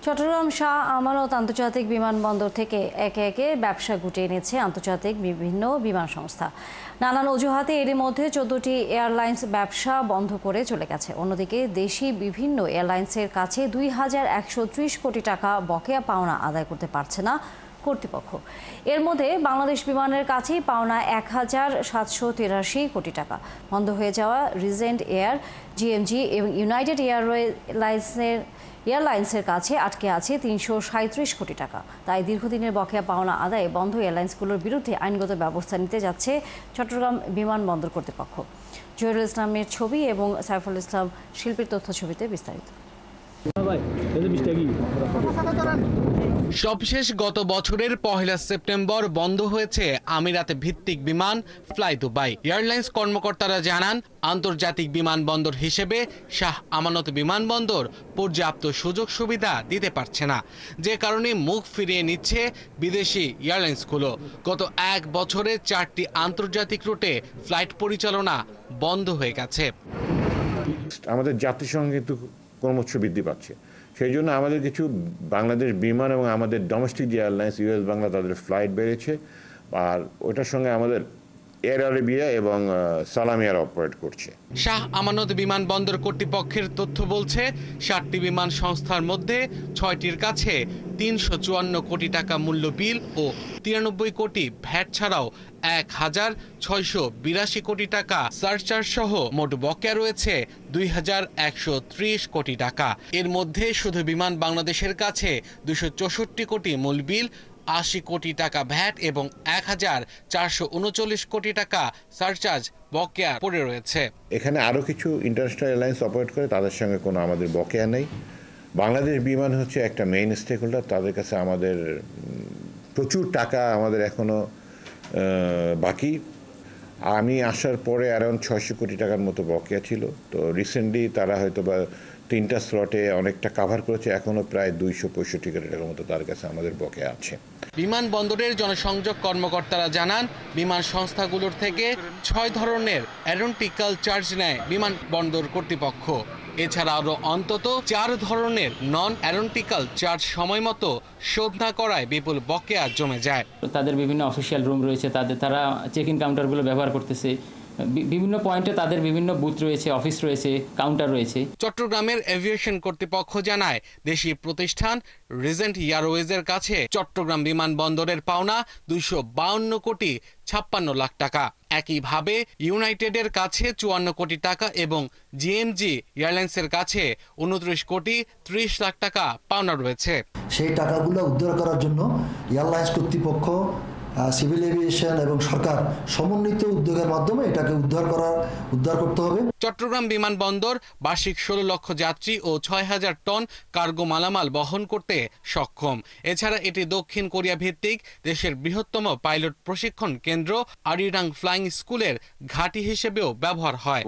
চট্টগ্রাম শাহ আমানত আন্তর্জাতিক বিমানবন্দর থেকে একে একে ব্যবসা গুটিয়ে নিচ্ছে আন্তর্জাতিক বিভিন্ন বিমান সংস্থা। নানান অজুহাতে এরই মধ্যে 14টি এয়ারলাইন্স ব্যবসা বন্ধ করে চলে গেছে। অন্যদিকে দেশি বিভিন্ন এয়ারলাইন্সের কাছে 2130 কোটি টাকা বকেয়া পাওনা আদায় করতে পারছে না কর্তৃপক্ষ। এর মধ্যে বাংলাদেশ বিমানের কাছেই পাওনা 1783 কোটি টাকা। বন্ধ হয়ে যাওয়া রিজেন্ট এয়ার, জিএমজি এবং ইউনাইটেড এয়ারলাইন্সের কাছে আটকে আছে 337 কোটি টাকা। তাই দীর্ঘদিনের বকেয়া পাওনা আদায়ে বন্ধ এয়ারলাইন্সগুলোর বিরুদ্ধে আইনগত ব্যবস্থা নিতে যাচ্ছে চট্টগ্রাম বিমানবন্দর কর্তৃপক্ষ। জহিরুল ইসলামের ছবি এবং সাইফুল ইসলাম শিল্পীর তথ্য ছবিতে বিস্তারিত। সবশেষ গত বছরের 1 সেপ্টেম্বর বন্ধ হয়েছে আমিরাত ভিত্তিক বিমান ফ্লাই দুবাই। এয়ারলাইন্স কর্মকর্তারা জানান, আন্তর্জাতিক বিমানবন্দর হিসেবে শাহ আমানত বিমানবন্দর পর্যাপ্ত সুযোগ সুবিধা দিতে পারছে না, যে কারণে মুখ ফিরিয়ে নিচ্ছে বিদেশি এয়ারলাইন্সগুলো। গত 1 বছরে 4টি আন্তর্জাতিক রুটে ফ্লাইট পরিচালনা বন্ধ হয়ে গেছে। আমাদের যাত্রী সংখ্যা কিন্তু ক্রমশ বৃদ্ধি পাচ্ছে। সেই জন্য আমাদের কিছু বাংলাদেশ বিমান এবং আমাদের ডোমেস্টিক যে এয়ারলাইন্স ইউএস বাংলা, তাদের ফ্লাইট বেড়েছে। আর ওটার সঙ্গে আমাদের এয়ার আরেবিয়া এবং সালাম এয়ার অপারেট করছে। শাহ আমানত বিমানবন্দর কর্তৃপক্ষের তথ্য বলছে, 7টি বিমান সংস্থার মধ্যে 6টির কাছে 354 কোটি টাকা মূল্য বিল ও 93 কোটি ভ্যাট ছাড়াও 1682 কোটি টাকা সারচার্জ সহ মোট বকেয়া রয়েছে 2130 কোটি টাকা। এর মধ্যে শুধু বিমান বাংলাদেশের কাছে 264 কোটি মূল বিল, 80 কোটি টাকা ভ্যাট এবং 1439 কোটি টাকা সারচার্জ বকেয়া পড়ে রয়েছে। এখানে আরও কিছু ইন্টারন্যাশনাল এয়ারলাইন্স অপারেট করে, তাদের সঙ্গে কোনো আমাদের বকেয়া নেই। বাংলাদেশ বিমান হচ্ছে একটা মেইন স্টেক হোল্ডার, তাদের কাছে আমাদের প্রচুর টাকা আমাদের এখনও বাকি। আমি আসার পরে অ্যারাউন্ড 600 কোটি টাকার মতো বকেয়া ছিল। তো রিসেন্টলি তারা হয়তো বা 3টা স্লটে অনেকটা কাভার করেছে, এখনও প্রায় 265 কোটি টাকার মতো তার কাছে আমাদের বকেয়া আছে। বিমানবন্দরের জনসংযোগ কর্মকর্তারা জানান, বিমান সংস্থাগুলোর থেকে 6 ধরনের অ্যারোনটিক্যাল চার্জ নেয় বিমানবন্দর কর্তৃপক্ষ। এছাড়া আরও অন্তত 4 ধরনের নন অ্যারোনটিক্যাল চার্জ সময় মতো শোধ না করায় বিপুল বকেয়া জমে যায়। তাদের বিভিন্ন অফিসিয়াল রুম রয়েছে, তারা চেক ইন কাউন্টারগুলো ব্যবহার করতেছে। বিভিন্ন পয়েন্টে তাদের বিভিন্ন বুথ রয়েছে, অফিস রয়েছে, কাউন্টার রয়েছে। চট্টগ্রামের এভিয়েশন কর্তৃপক্ষ জানায়, দেশি প্রতিষ্ঠান রিজেন্ট এয়ারওয়েজের কাছে চট্টগ্রাম বিমানবন্দরের পাওনা 252 কোটি 56 লাখ টাকা। একইভাবে ইউনাইটেডের কাছে 54 কোটি টাকা এবং জিএমজি এয়ারলাইন্সের কাছে 29 কোটি 30 লাখ টাকা পাওনা রয়েছে। সেই টাকাগুলো উদ্ধার করার জন্য এয়ারলাইন্স কর্তৃপক্ষ, সিভিল এভিয়েশন এবং সরকার সমন্বিত উদ্যোগের মাধ্যমে এটাকে উদ্ধার করতে হবে। চট্টগ্রাম বিমানবন্দর বার্ষিক 16 লক্ষ যাত্রী ও 6000 টন কার্গো মালামাল বহন করতে সক্ষম। এছাড়া এটি দক্ষিণ কোরিয়া ভিত্তিক দেশের বৃহত্তম পাইলট প্রশিক্ষণ কেন্দ্র আরিরাং ফ্লাইং স্কুলের ঘাঁটি হিসেবেও ব্যবহার হয়।